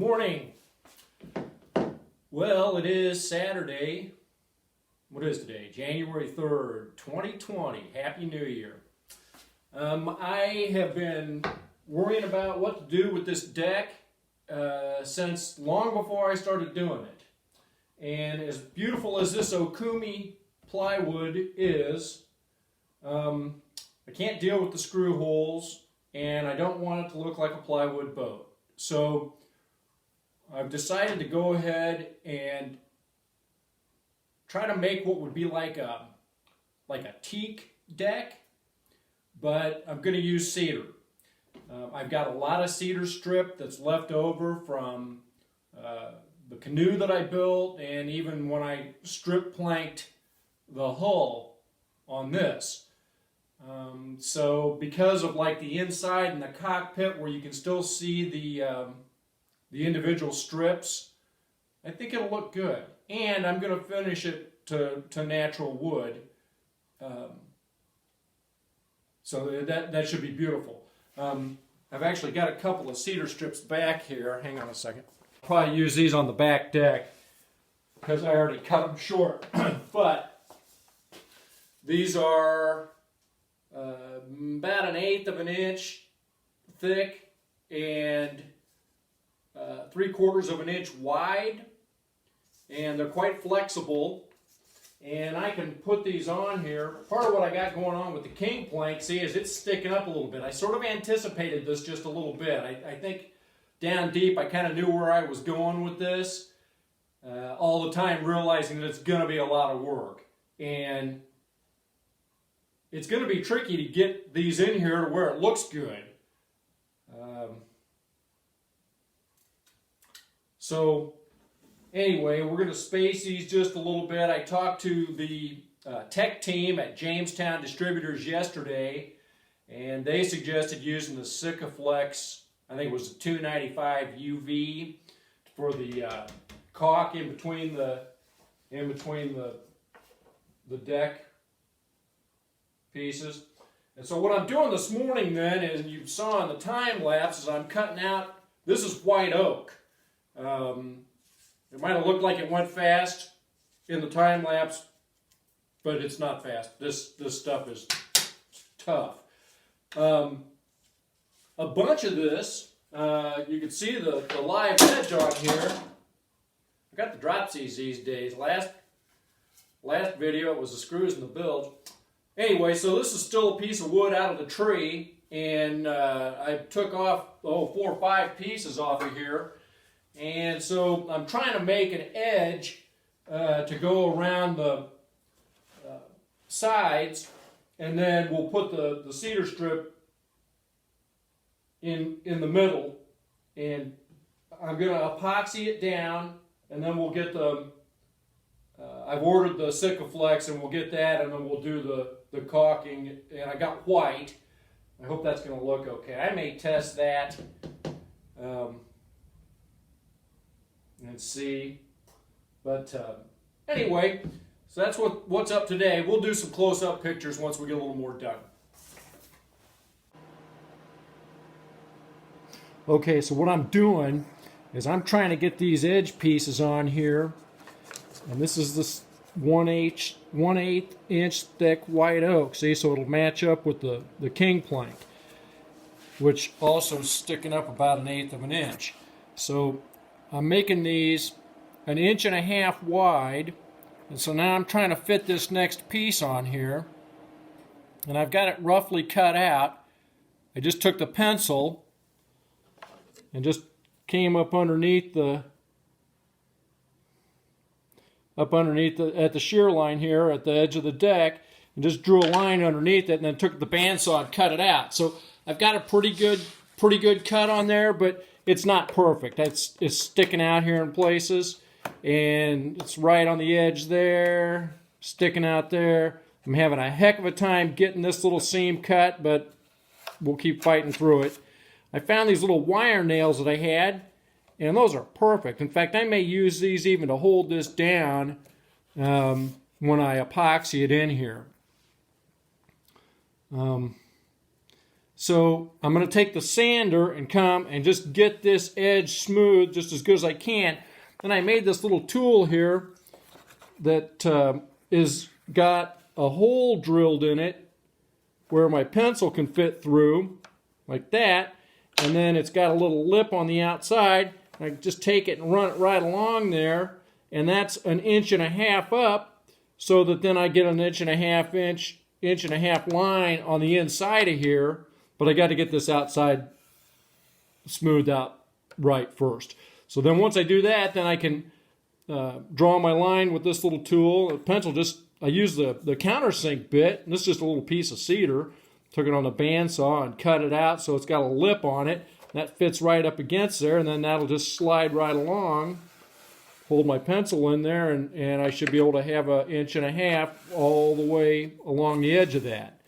Morning. Well, it is Saturday. What is today? January 3rd, 2020. Happy New Year. I have been worrying about what to do with this deck since long before I started doing it. And as beautiful as this Okumi plywood is, I can't deal with the screw holes, and I don't want it to look like a plywood boat. So I've decided to go ahead and try to make what would be like a teak deck, but I'm going to use cedar. I've got a lot of cedar strip that's left over from the canoe that I built, and even when I strip planked the hull on this. So because of like the inside and the cockpit where you can still see the individual strips, I think it'll look good. And I'm going to finish it to natural wood. So that should be beautiful. I've actually got a couple of cedar strips back here. Hang on a second. I'll probably use these on the back deck because I already cut them short. But these are about 1/8 of an inch thick and 3/4 of an inch wide, and they're quite flexible, and I can put these on here. Part of what I got going on with the king plank, see, is it's sticking up a little bit. I sort of anticipated this just a little bit. I think down deep I kind of knew where I was going with this, all the time realizing that it's going to be a lot of work, and it's going to be tricky to get these in here to where it looks good. So anyway, we're going to space these just a little bit. I talked to the tech team at Jamestown Distributors yesterday, and they suggested using the Sikaflex, I think it was a 295 UV for the caulk in between the deck pieces. And so what I'm doing this morning then is, and you saw in the time lapse, is I'm cutting out, this is white oak. It might have looked like it went fast in the time lapse, but it's not fast. This stuff is tough. A bunch of this, you can see the live edge on here. I got the dropsies these days. Last video it was the screws and the bilge. Anyway, so this is still a piece of wood out of the tree, and I took off 4 or 5 pieces off of here. And so I'm trying to make an edge to go around the sides, and then we'll put the cedar strip in the middle, and I'm going to epoxy it down, and then we'll get I've ordered the Sikaflex, and we'll get that, and then we'll do the caulking, and I got white. I hope that's going to look okay. I may test that and see, but anyway, so that's what's up today. We'll do some close-up pictures once we get a little more done. Okay, so what I'm doing is I'm trying to get these edge pieces on here, and this is this 1/8 inch thick white oak, see, so it'll match up with the king plank, which also is sticking up about 1/8 of an inch. So I'm making these 1.5 inches wide, and so now I'm trying to fit this next piece on here, and I've got it roughly cut out. I just took the pencil and just came up underneath at the shear line here at the edge of the deck, and just drew a line underneath it, and then took the bandsaw and cut it out. So I've got a pretty good cut on there, but it's not perfect. It's sticking out here in places, and it's right on the edge there, sticking out there. I'm having a heck of a time getting this little seam cut, but we'll keep fighting through it. I found these little wire nails that I had, and those are perfect. In fact, I may use these even to hold this down when I epoxy it in here. So I'm going to take the sander and come and just get this edge smooth just as good as I can. Then I made this little tool here that is got a hole drilled in it where my pencil can fit through, like that. And then it's got a little lip on the outside. I can just take it and run it right along there. And that's 1.5 inches up, so that then I get an 1.5 inch line on the inside of here. But I got to get this outside smoothed out right first. So then once I do that, then I can draw my line with this little tool. A pencil, I use the countersink bit. And this is just a little piece of cedar. Took it on a bandsaw and cut it out so it's got a lip on it. That fits right up against there, and then that'll just slide right along. Hold my pencil in there, and I should be able to have 1.5 inches all the way along the edge of that.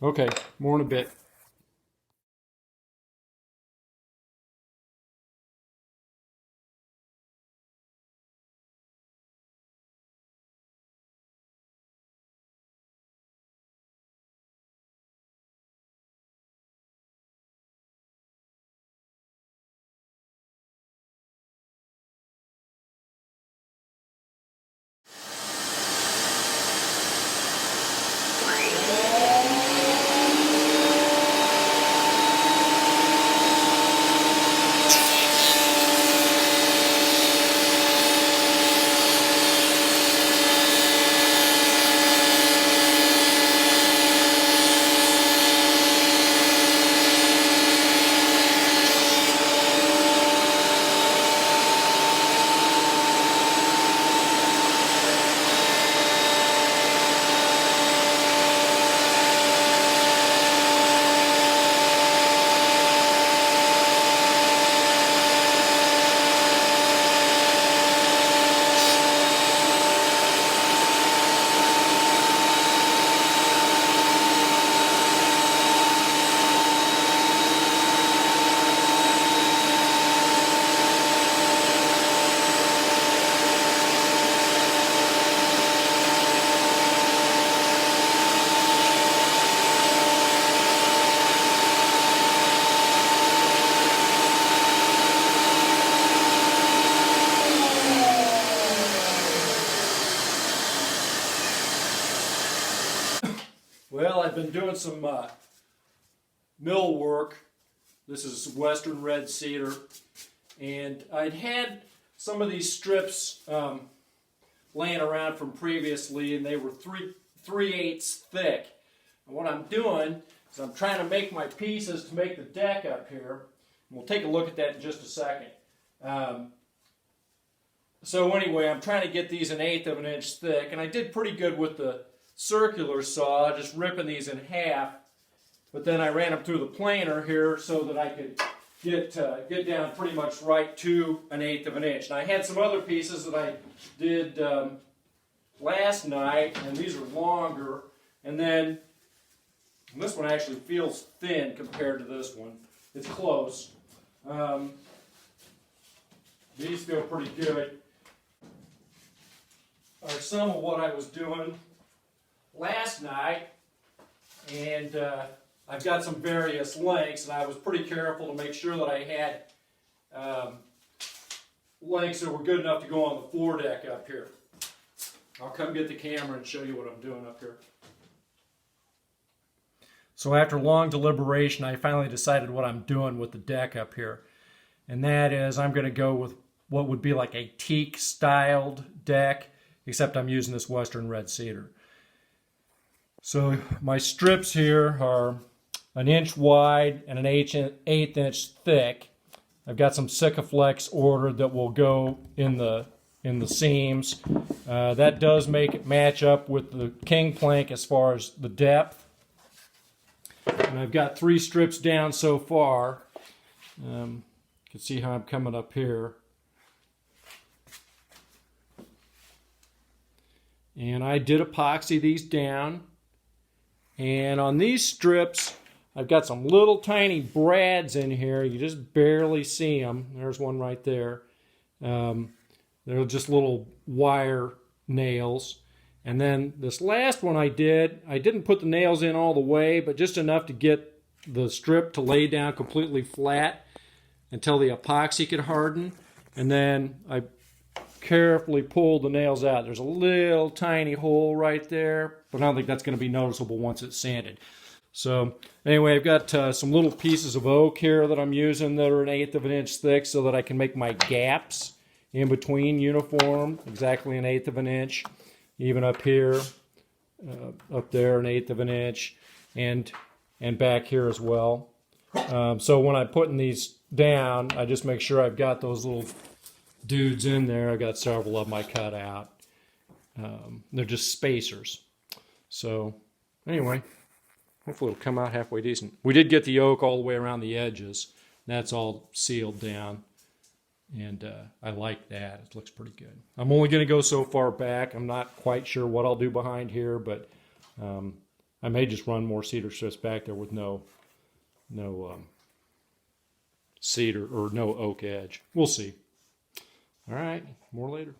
Okay, more in a bit. Well, I've been doing some mill work. This is Western red cedar. And I'd had some of these strips laying around from previously, and they were 3/8 thick. And what I'm doing is I'm trying to make my pieces to make the deck up here. And we'll take a look at that in just a second. So anyway, I'm trying to get these 1/8 of an inch thick, and I did pretty good with the circular saw, just ripping these in half. But then I ran them through the planer here so that I could get down pretty much right to 1/8 of an inch. Now I had some other pieces that I did last night, and these are longer. And then this one actually feels thin compared to this one. It's close. These feel pretty good. Are some of what I was doing last night, and I've got some various lengths, and I was pretty careful to make sure that I had lengths that were good enough to go on the foredeck up here. I'll come get the camera and show you what I'm doing up here. So after long deliberation, I finally decided what I'm doing with the deck up here, and that is I'm going to go with what would be like a teak styled deck, except I'm using this Western red cedar. So my strips here are 1 inch wide and 1/8 inch thick. I've got some Sikaflex ordered that will go in the seams. That does make it match up with the king plank as far as the depth. And I've got 3 strips down so far. You can see how I'm coming up here. And I did epoxy these down. And on these strips, I've got some little tiny brads in here. You just barely see them. There's one right there. They're just little wire nails. And then this last one I didn't put the nails in all the way, but just enough to get the strip to lay down completely flat until the epoxy could harden. And then I carefully pulled the nails out. There's a little tiny hole right there, but I don't think that's going to be noticeable once it's sanded. So anyway, I've got some little pieces of oak here that I'm using that are 1/8 of an inch thick so that I can make my gaps in between uniform, exactly 1/8 of an inch. Even up here, up there 1/8 of an inch, and back here as well. So when I'm putting these down, I just make sure I've got those little dudes in there. I've got several of them I cut out. They're just spacers. So anyway, hopefully it'll come out halfway decent. We did get the oak all the way around the edges. That's all sealed down. And I like that. It looks pretty good. I'm only going to go so far back. I'm not quite sure what I'll do behind here, but I may just run more cedar strips back there with no cedar or no oak edge. We'll see. All right, more later.